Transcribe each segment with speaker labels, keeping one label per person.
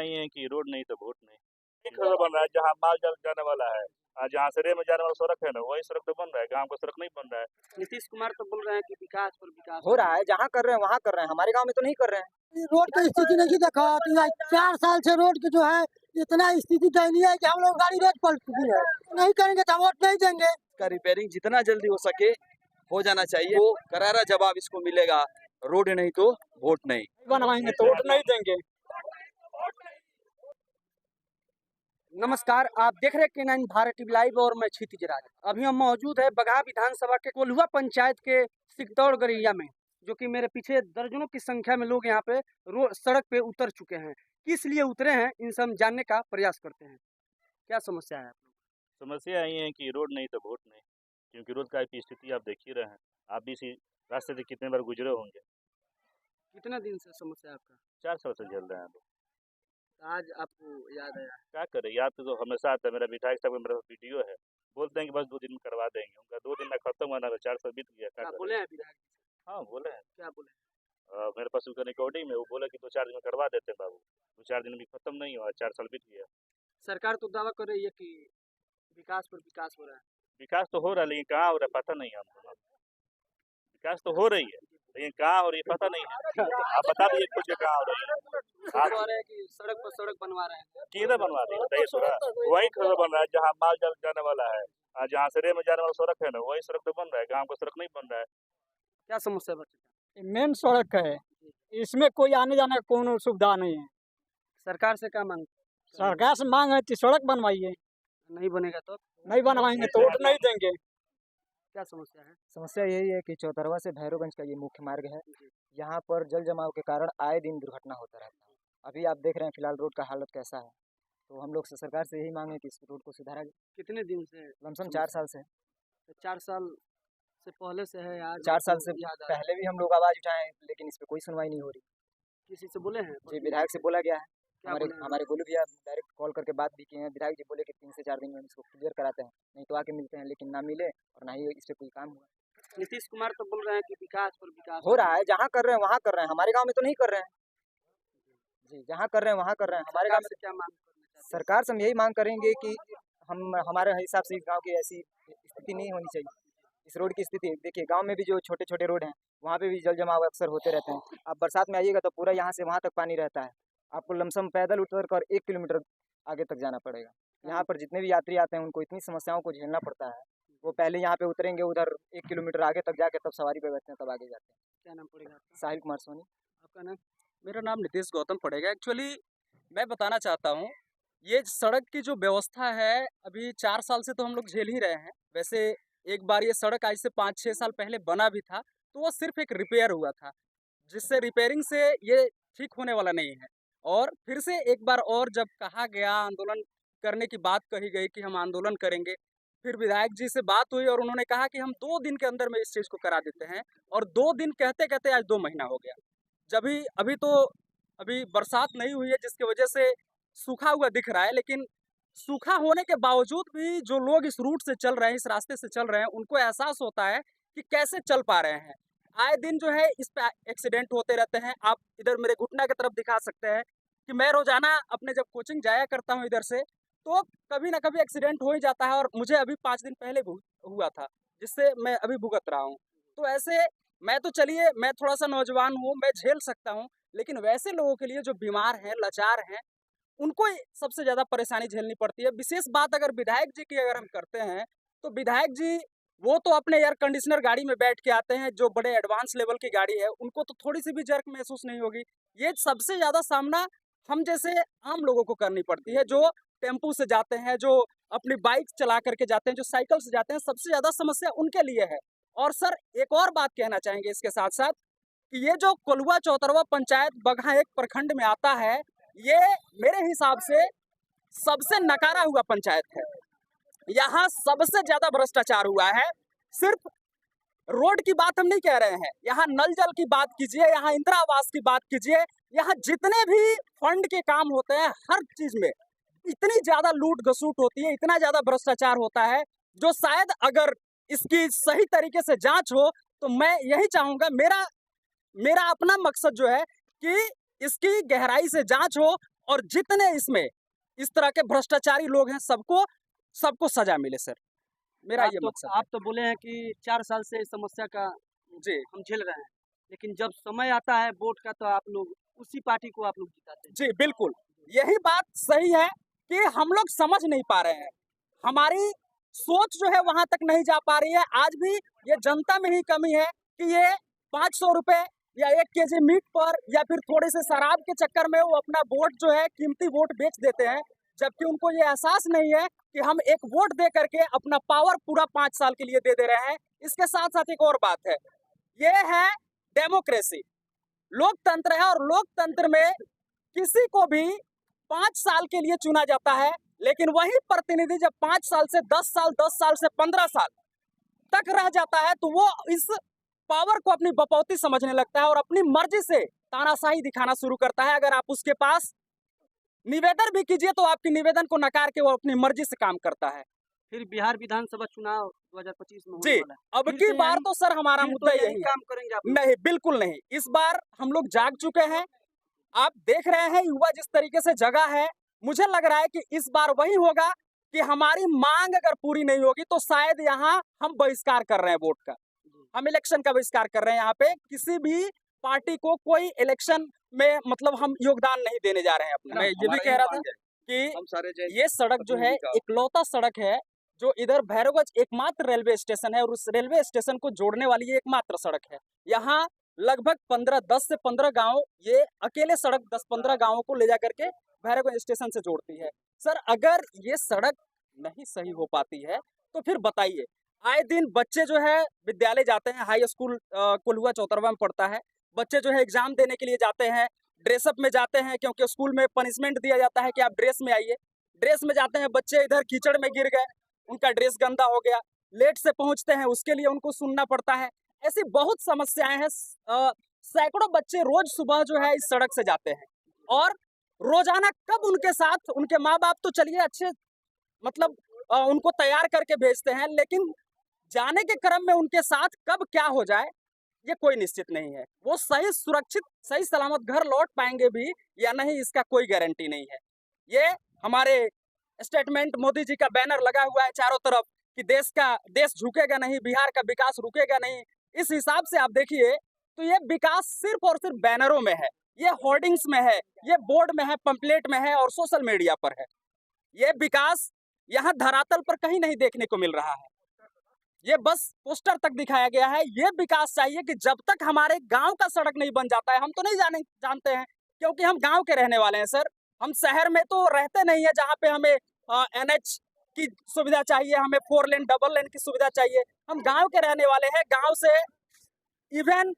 Speaker 1: समस्या ये है कि रोड नहीं तो वोट नहीं।
Speaker 2: एक सड़क बन रहा है जहाँ माल जल जाने वाला है, जहाँ से रेल में जाने वाला सड़क है ना, वही सड़क तो बन रहा है, गांव का सड़क नहीं बन रहा है।
Speaker 3: नीतीश कुमार तो बोल रहे हैं कि विकास पर विकास
Speaker 4: हो रहा है, जहाँ कर रहे हैं वहाँ कर रहे हैं, हमारे गांव में तो नहीं कर रहे हैं।
Speaker 5: रोड की स्थिति नहीं देखा तो 4 साल से रोड की जो है इतना स्थिति दयनीय है कि हम लोग गाड़ी रोज पलट चुकी है। नहीं करेंगे तो वोट नहीं देंगे।
Speaker 6: का रिपेयरिंग जितना जल्दी हो सके हो जाना चाहिए, वो करारा जवाब इसको मिलेगा। रोड नहीं तो वोट नहीं
Speaker 4: बनवाएंगे तो वोट नहीं देंगे।
Speaker 3: नमस्कार, आप देख रहे हैं K9 भारत टीवी लाइव और मैं क्षितिज राज। अभी हम मौजूद है बगहा विधानसभा के कोल्हुआ पंचायत के सिकदौड़ गरैया में, जो कि मेरे पीछे दर्जनों की संख्या में लोग यहाँ पे सड़क पे उतर चुके हैं। किस लिए उतरे हैं, इनसे हम जानने का प्रयास करते हैं। क्या समस्या है आप लोग?
Speaker 1: समस्या ये है कि रोड नहीं तो वोट नहीं, क्योंकि रोड का स्थिति आप देख ही रहे हैं। आप भी इसी रास्ते से कितने बार गुजरे होंगे।
Speaker 3: कितना दिन से समस्या है आपका?
Speaker 1: 4 साल से झेल रहे हैं लोग।
Speaker 3: आज आपको याद आया?
Speaker 1: क्या करें, याद तो हमेशा आता है। मेरा विधायक साहब मेरा वीडियो है, बोलते हैं कि बस 2 दिन में करवा देंगे। उनका 2 दिन में खत्म हुआ ना, 4 साल बीत गया। क्या
Speaker 3: बोले हैं विधायक?
Speaker 1: हाँ बोले हैं।
Speaker 3: क्या बोले?
Speaker 1: मेरे पास उसका रिकॉर्डिंग में वो बोले कि 2-4 दिन में करवा देते हैं बाबू। 2-4 दिन भी खत्म नहीं हुआ, 4 साल बीत गया।
Speaker 3: सरकार तो दावा कर रही है कि विकास पर विकास हो रहा है।
Speaker 1: विकास तो हो रहा है, लेकिन कहाँ हो रहा है पता नहीं है हमको। विकास तो हो रही है, लेकिन कहाँ हो रही है पता नहीं है। आप बता दीजिए कुछ कहाँ हो रही है।
Speaker 3: आप कह रहे हैं कि सड़क पर सड़क बनवा रहे हैं।
Speaker 1: किधर बनवा रही है बताइए थोड़ा।
Speaker 2: वही सड़क बन रहा है जहाँ माल जल जाने वाला है, जहाँ से रेल में जाने वाला सड़क है ना, वही सड़क तो बन रहा है, गांव का सड़क नहीं बन रहा है।
Speaker 3: क्या समस्या बच्चे?
Speaker 4: मेन सड़क है, इसमें कोई आने जाने का कोनो सुविधा नहीं है।
Speaker 3: सरकार से क्या मांग?
Speaker 4: सरकार से मांग है कि सड़क बनवाइए।
Speaker 3: नहीं बनेगा तो
Speaker 4: नहीं बनवाएंगे तो वोट नहीं देंगे।
Speaker 3: क्या समस्या है?
Speaker 7: समस्या यही है कि चौतरवा से भैरवगंज का ये मुख्य मार्ग है। यहाँ पर जल जमाव के कारण आए दिन दुर्घटना होता रहता है। अभी आप देख रहे हैं फिलहाल रोड का हालत कैसा है। तो हम लोग से सरकार से यही मांगे कि इस रोड को सुधारा जाए।
Speaker 3: कितने दिन से?
Speaker 7: लमसम 4 साल से।
Speaker 3: 4 साल से पहले से है यार?
Speaker 7: 4 साल से पहले भी हम लोग आवाज उठाए, लेकिन इस पे कोई सुनवाई नहीं हो रही।
Speaker 3: किसी से बोले हैं?
Speaker 7: जी, विधायक से बोला गया है। हमारे गोलू भैया डायरेक्ट कॉल करके बात भी की है। विधायक जी बोले कि 3 से 4 दिन में हम इसको क्लियर कराते हैं, नहीं तो आके मिलते हैं। लेकिन ना मिले और ना ही इससे कोई काम हुआ।
Speaker 3: नीतीश कुमार तो बोल रहे हैं कि विकास पर विकास
Speaker 7: हो रहा है, जहाँ कर रहे हैं वहाँ कर रहे हैं, हमारे गाँव में तो नहीं कर रहे हैं। जी, जहाँ कर रहे हैं वहाँ कर रहे हैं, हमारे गाँव में
Speaker 3: क्या मांग?
Speaker 7: सरकार से हम यही मांग करेंगे कि हमारे हिसाब से इस गांव की ऐसी स्थिति नहीं होनी चाहिए। इस रोड की स्थिति देखिए, गांव में भी जो छोटे छोटे रोड हैं वहाँ पे भी जल जमाव अक्सर होते रहते हैं। आप बरसात में आइएगा तो पूरा यहाँ से वहाँ तक पानी रहता है। आपको लमसम पैदल उतर कर 1 किलोमीटर आगे तक जाना पड़ेगा। यहाँ पर जितने भी यात्री आते हैं उनको इतनी समस्याओं को झेलना पड़ता है। वो पहले यहाँ पे उतरेंगे, उधर 1 किलोमीटर आगे तक जाके तब सवारी पे बैठते हैं, तब आगे जाते हैं।
Speaker 3: क्या नाम पड़ेगा?
Speaker 7: साहिल कुमार सोनी।
Speaker 3: आपका नाम?
Speaker 6: मेरा नाम नितेश गौतम पड़ेगा। एक्चुअली मैं बताना चाहता हूँ, ये सड़क की जो व्यवस्था है अभी 4 साल से तो हम लोग झेल ही रहे हैं। वैसे एक बार ये सड़क आज से 5-6 साल पहले बना भी था, तो वो सिर्फ एक रिपेयर हुआ था, जिससे रिपेयरिंग से ये ठीक होने वाला नहीं है। और फिर से एक बार और जब कहा गया, आंदोलन करने की बात कही गई कि हम आंदोलन करेंगे, फिर विधायक जी से बात हुई और उन्होंने कहा कि हम 2 दिन के अंदर में इस चीज़ को करा देते हैं। और 2 दिन कहते कहते आज 2 महीना हो गया। अभी बरसात नहीं हुई है, जिसकी वजह से सूखा हुआ दिख रहा है। लेकिन सूखा होने के बावजूद भी जो लोग इस रूट से चल रहे हैं, इस रास्ते से चल रहे हैं, उनको एहसास होता है कि कैसे चल पा रहे हैं। आए दिन जो है इस पे एक्सीडेंट होते रहते हैं। आप इधर मेरे घुटना की तरफ दिखा सकते हैं कि मैं रोजाना अपने जब कोचिंग जाया करता हूँ इधर से, तो कभी ना कभी एक्सीडेंट हो ही जाता है। और मुझे अभी 5 दिन पहले हुआ था, जिससे मैं अभी भुगत रहा हूँ। तो ऐसे मैं तो चलिए मैं थोड़ा सा नौजवान हूँ, मैं झेल सकता हूँ, लेकिन वैसे लोगों के लिए जो बीमार हैं, लाचार हैं, उनको सबसे ज़्यादा परेशानी झेलनी पड़ती है। विशेष बात अगर विधायक जी की अगर हम करते हैं, तो विधायक जी वो तो अपने एयर कंडीशनर गाड़ी में बैठ के आते हैं, जो बड़े एडवांस लेवल की गाड़ी है, उनको तो थोड़ी सी भी जर्क महसूस नहीं होगी। ये सबसे ज़्यादा सामना हम जैसे आम लोगों को करनी पड़ती है, जो टेम्पू से जाते हैं, जो अपनी बाइक चला करके जाते हैं, जो साइकिल से जाते हैं। सबसे ज़्यादा समस्या उनके लिए है। और सर एक और बात कहना चाहेंगे इसके साथ साथ कि ये जो कोल्हुआ चौतरवा पंचायत बगहा 1 प्रखंड में आता है, ये मेरे हिसाब से सबसे नकारा हुआ पंचायत है। यहाँ सबसे ज्यादा भ्रष्टाचार हुआ है। सिर्फ रोड की बात हम नहीं कह रहे हैं, यहाँ नल जल की बात कीजिए, यहाँ इंदिरा आवास की बात कीजिए, यहाँ जितने भी फंड के काम होते हैं, हर चीज में इतनी ज्यादा लूट घसूट होती है, इतना ज्यादा भ्रष्टाचार होता है, जो शायद अगर इसकी सही तरीके से जांच हो तो मैं यही चाहूंगा, मेरा अपना मकसद जो है कि इसकी गहराई से जांच हो और जितने इसमें इस तरह के भ्रष्टाचारी लोग हैं सबको सजा मिले सर, मेरा ये मकसद है।
Speaker 3: आप तो बोले हैं कि 4 साल से इस समस्या का
Speaker 6: जी
Speaker 3: हम झेल रहे हैं, लेकिन जब समय आता है वोट का तो आप लोग उसी पार्टी को आप लोग जिताते हैं।
Speaker 6: जी बिल्कुल, यही बात सही है कि हम लोग समझ नहीं पा रहे हैं, हमारी सोच जो है वहां तक नहीं जा पा रही है। आज भी ये जनता में ही कमी है कि ये 500 रुपए या 1 केजी मीट पर या फिर थोड़े से शराब के चक्कर में वो अपना वोट जो है कीमती वोट बेच देते हैं, जबकि उनको ये एहसास नहीं है कि हम एक वोट दे करके अपना पावर पूरा 5 साल के लिए दे दे रहे हैं। इसके साथ साथ एक और बात है, ये है डेमोक्रेसी, लोकतंत्र है, और लोकतंत्र में किसी को भी 5 साल के लिए चुना जाता है, लेकिन वही प्रतिनिधि जब 5 साल से 10 साल, 10 साल से 15 साल तक रह जाता है तो वो इस पावर को अपनी बपौती समझने लगता है और अपनी मर्जी से तानाशाही दिखाना शुरू करता है। अगर आप उसके पास निवेदन भी कीजिए तो आपके निवेदन को नकार के वो अपनी मर्जी से काम करता है।
Speaker 3: फिर बिहार विधानसभा चुनाव 2025 में होने
Speaker 6: जी,
Speaker 3: वाला है।
Speaker 6: अब
Speaker 3: फिर
Speaker 6: की
Speaker 3: तो
Speaker 6: बार
Speaker 3: यही-
Speaker 6: तो सर हमारा
Speaker 3: फिर तो
Speaker 6: मुद्दा
Speaker 3: यही
Speaker 6: यही है।
Speaker 3: काम करेंगे आप लोग।
Speaker 6: नहीं, बिल्कुल नहीं, इस बार हम लोग जाग चुके हैं। आप देख रहे हैं युवा जिस तरीके से जगा है, मुझे लग रहा है कि इस बार वही होगा कि हमारी मांग अगर पूरी नहीं होगी तो शायद यहाँ हम बहिष्कार कर रहे हैं वोट का, हम इलेक्शन का बहिष्कार कर रहे हैं। यहाँ पे किसी भी पार्टी को कोई इलेक्शन में मतलब हम योगदान नहीं देने जा रहे हैं अपना। मैं ये भी कह रहा था कि ये सड़क जो है इकलौता सड़क है जो इधर भैरवगंज एकमात्र रेलवे स्टेशन है और उस रेलवे स्टेशन को जोड़ने वाली ये एकमात्र सड़क है। यहाँ लगभग 10 से 15 गांव, ये अकेले सड़क 10-15 गांवों को ले जा करके भैरवगंज स्टेशन से जोड़ती है। सर अगर ये सड़क नहीं सही हो पाती है तो फिर बताइए, आए दिन बच्चे जो है विद्यालय जाते हैं, हाई स्कूल कोल्हुआ चौतरवा में पढ़ता है, बच्चे जो है एग्जाम देने के लिए जाते हैं, ड्रेसअप में जाते हैं क्योंकि स्कूल में पनिशमेंट दिया जाता है कि आप ड्रेस में आइए, ड्रेस में जाते हैं, बच्चे इधर कीचड़ में गिर गए, उनका ड्रेस गंदा हो गया, लेट से पहुंचते हैं, उसके लिए उनको सुनना पड़ता है। ऐसी बहुत समस्याएं हैं। सैकड़ों बच्चे रोज सुबह जो है इस सड़क से जाते हैं और रोजाना कब उनके साथ उनके माँ बाप तो चलिए अच्छे मतलब उनको तैयार करके भेजते हैं, लेकिन जाने के क्रम में उनके साथ कब क्या हो जाए ये कोई निश्चित नहीं है। वो सही सुरक्षित सही सलामत घर लौट पाएंगे भी या नहीं, इसका कोई गारंटी नहीं है। ये हमारे स्टेटमेंट मोदी जी का बैनर लगा हुआ है चारों तरफ कि देश झुकेगा नहीं, बिहार का विकास रुकेगा नहीं। इस हिसाब से आप देखिए तो ये विकास सिर्फ और सिर्फ बैनरों में है, ये होर्डिंग्स में है, ये बोर्ड में है, पंपलेट में है और सोशल मीडिया पर है। ये विकास यहाँ धरातल पर कहीं नहीं देखने को मिल रहा है, ये बस पोस्टर तक दिखाया गया है। ये विकास चाहिए कि जब तक हमारे गांव का सड़क नहीं बन जाता है, हम तो नहीं जानते हैं क्योंकि हम गांव के रहने वाले हैं सर, हम शहर में तो रहते नहीं है जहाँ पे हमें NH की सुविधा चाहिए, हमें 4 लेन डबल लेन की सुविधा चाहिए। हम गांव के रहने वाले हैं, गांव से इवन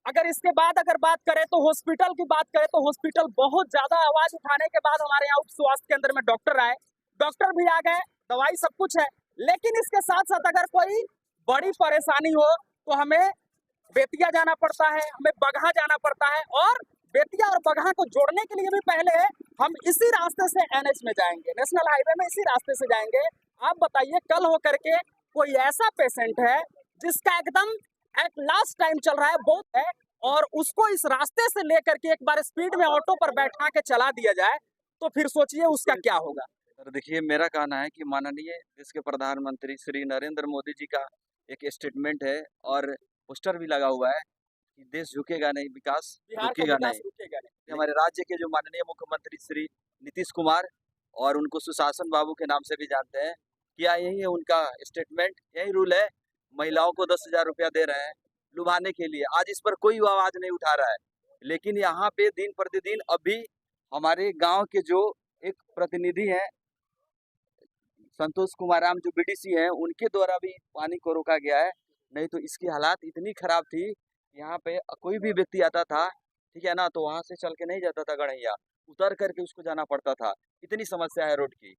Speaker 6: अगर इसके बाद अगर बात करें तो हॉस्पिटल की बात करें तो हॉस्पिटल बहुत ज्यादा आवाज उठाने के बाद हमारे यहाँ उप स्वास्थ्य केंद्र में डॉक्टर आए, डॉक्टर भी आ गए, दवाई सब कुछ है, लेकिन इसके साथ साथ अगर कोई बड़ी परेशानी हो तो हमें बेतिया जाना पड़ता है, हमें बगहा जाना पड़ता है और बेतिया और बगहा को जोड़ने के लिए भी पहले हम इसी रास्ते से NH में जाएंगे, नेशनल हाईवे में इसी रास्ते से जाएंगे। आप बताइए कल हो करके कोई ऐसा पेशेंट है जिसका एकदम एट लास्ट टाइम चल रहा है बहुत है और उसको इस रास्ते से लेकर के एक बार स्पीड में ऑटो पर बैठा के चला दिया जाए तो फिर सोचिए उसका क्या होगा।
Speaker 8: सर देखिए, मेरा कहना है कि माननीय देश के प्रधानमंत्री श्री नरेंद्र मोदी जी का एक स्टेटमेंट है और पोस्टर भी लगा हुआ है कि देश झुकेगा नहीं, विकास रुकेगा नहीं। हमारे राज्य के जो माननीय मुख्यमंत्री श्री नीतीश कुमार और उनको सुशासन बाबू के नाम से भी जानते हैं, क्या यही है उनका स्टेटमेंट, यही रूल है। महिलाओं को 10,000 रुपया दे रहे हैं लुभाने के लिए, आज इस पर कोई आवाज नहीं उठा रहा है। लेकिन यहाँ पे दिन प्रतिदिन अभी हमारे गांव के जो एक प्रतिनिधि हैं संतोष कुमार राम जो BDC हैं, उनके द्वारा भी पानी को रोका गया है। नहीं तो इसकी हालात इतनी खराब थी, यहाँ पे कोई भी व्यक्ति आता था, ठीक है ना, तो वहाँ से चल के नहीं जाता था गढ़ैया, उतर करके उसको जाना पड़ता था। इतनी समस्या है रोड की।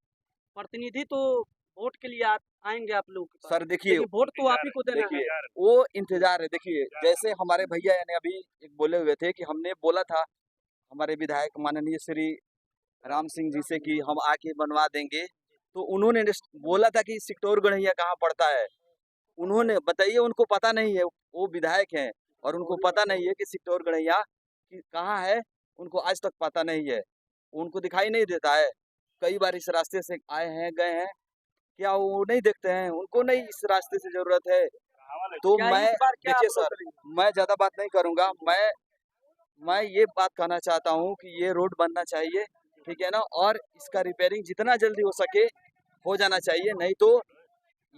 Speaker 3: प्रतिनिधि तो वोट के लिए आएंगे आप लोग के पास,
Speaker 8: सर देखिए,
Speaker 3: लेकिन वोट तो आप ही को देना है।
Speaker 8: देखिए वो इंतजार है। देखिए जैसे हमारे भैया ने अभी एक बोले हुए थे कि हमने बोला था हमारे विधायक माननीय श्री राम सिंह जी से कि हम आके बनवा देंगे, तो उन्होंने बोला था कि सिकटोर गढ़ैया कहाँ पड़ता है। उन्होंने बताइए, उनको पता नहीं है, वो विधायक हैं और उनको पता नहीं है कि सिकटोर गढ़ैया कहाँ है, उनको आज तक पता नहीं है। उनको दिखाई नहीं देता है? कई बार इस रास्ते से आए हैं, गए हैं, क्या वो नहीं देखते हैं? उनको नहीं इस रास्ते से जरूरत है? तो
Speaker 6: क्या
Speaker 8: मैं
Speaker 6: इस बार क्या
Speaker 8: देखिए
Speaker 6: आप लोग
Speaker 8: सर,
Speaker 6: करेंगे?
Speaker 8: मैं ज्यादा बात नहीं करूंगा। मैं ये बात कहना चाहता हूँ कि ये रोड बनना चाहिए, ठीक है ना, और इसका रिपेयरिंग जितना जल्दी हो सके हो जाना चाहिए, नहीं तो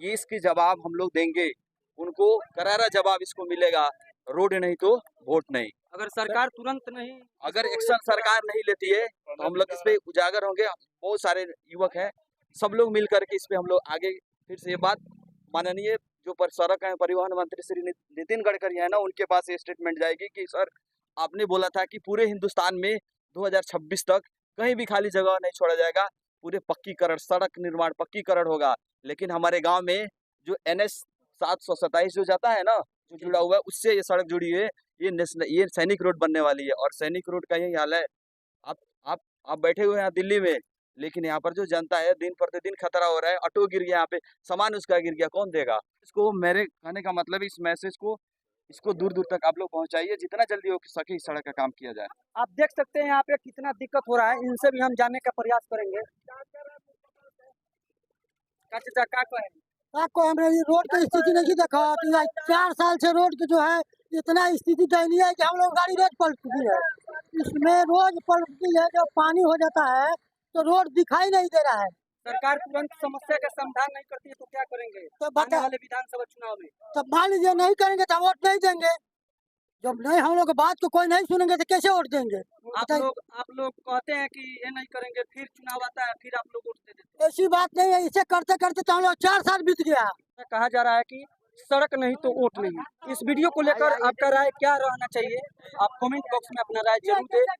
Speaker 8: ये इसकी जवाब हम लोग देंगे, उनको करारा जवाब इसको मिलेगा, रोड नहीं तो वोट नहीं।
Speaker 6: अगर सरकार तुरंत नहीं
Speaker 8: अगर एक्शन सरकार नहीं लेती है तो हम लोग इस पे उजागर होंगे। बहुत सारे युवक हैं, सब लोग मिल करके इस पे हम लोग आगे फिर से ये बात माननीय जो पर सड़क है परिवहन मंत्री श्री नितिन गडकरी है ना, उनके पास ये स्टेटमेंट जाएगी कि सर आपने बोला था कि पूरे हिंदुस्तान में 2026 तक कहीं भी खाली जगह नहीं छोड़ा जाएगा, पूरे पक्कीकरण, सड़क निर्माण पक्कीकरण होगा। लेकिन हमारे गांव में जो NH 727 जो जाता है ना, जो जुड़ा हुआ है, उससे ये सड़क जुड़ी है, ये सैनिक रोड बनने वाली है और सैनिक रोड का यही हाल है। आप बैठे हुए हैं यहाँ दिल्ली में, लेकिन यहाँ पर जो जनता है दिन प्रतिदिन खतरा हो रहा है, ऑटो गिर गया, यहाँ पे सामान उसका गिर गया, कौन देगा इसको? मेरे कहने का मतलब इस मैसेज को इसको दूर दूर तक आप लोग पहुंचाइए, जितना जल्दी हो सके इस सड़क का काम किया जाए।
Speaker 3: आप देख सकते हैं यहाँ पे कितना दिक्कत हो रहा है, इनसे भी हम जानने का प्रयास करेंगे। का चाचा का कहे?
Speaker 5: आपको हमने ये रोड की स्थिति नहीं देखा तो यहाँ 4 साल से रोड की जो है इतना स्थिति दयनीय है कि हम लोग गाड़ी रोज पलट चुकी है। इसमें रोज पलटती है, जब पानी हो जाता है तो रोड दिखाई नहीं दे रहा है।
Speaker 3: सरकार तुरंत समस्या का समाधान नहीं करती है तो क्या करेंगे
Speaker 5: तो
Speaker 3: आने
Speaker 5: बता
Speaker 3: वाले विधानसभा चुनाव में?
Speaker 5: तो मान लीजिए नहीं करेंगे तो हम वोट नहीं देंगे। जब नहीं हम लोग बात को कोई नहीं सुनेंगे तो कैसे वोट देंगे?
Speaker 3: आप लोग कहते हैं कि ये नहीं करेंगे, फिर चुनाव आता है, फिर आप लोग वोट दे देते
Speaker 5: ऐसी बात नहीं है, इसे करते करते तो हम लोग 4 साल बीत गया।
Speaker 3: हैं। कहा जा रहा है कि सड़क नहीं तो वोट नहीं। इस वीडियो को लेकर आपका राय क्या रहना चाहिए? आप कमेंट बॉक्स में अपना राय जरूर दें।